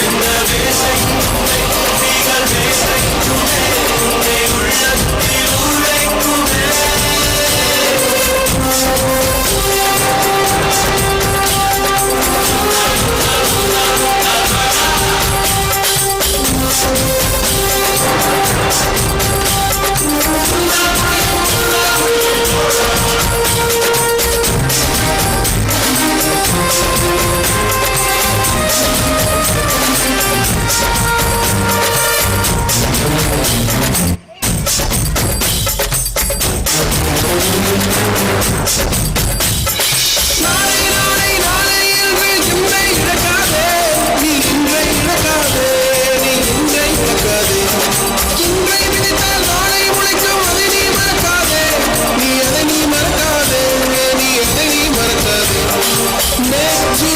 என்ன வேசைக்குமே நீங்கள் வேசைக்குமே உன்னை உள்ளத்தில் உரைக்குமே நாளை நாளை நாளை என்று இன்றை இழக்காதே நீ இன்றை இழக்காதே நீ இன்றை இழக்காதே இன்றை விதைத்தால் நாளை உழைக்கும் அதை நீ மறக்காதே நீ அதை நீ மறக்காதே நீ அதை நீ மறக்காதே நேற்று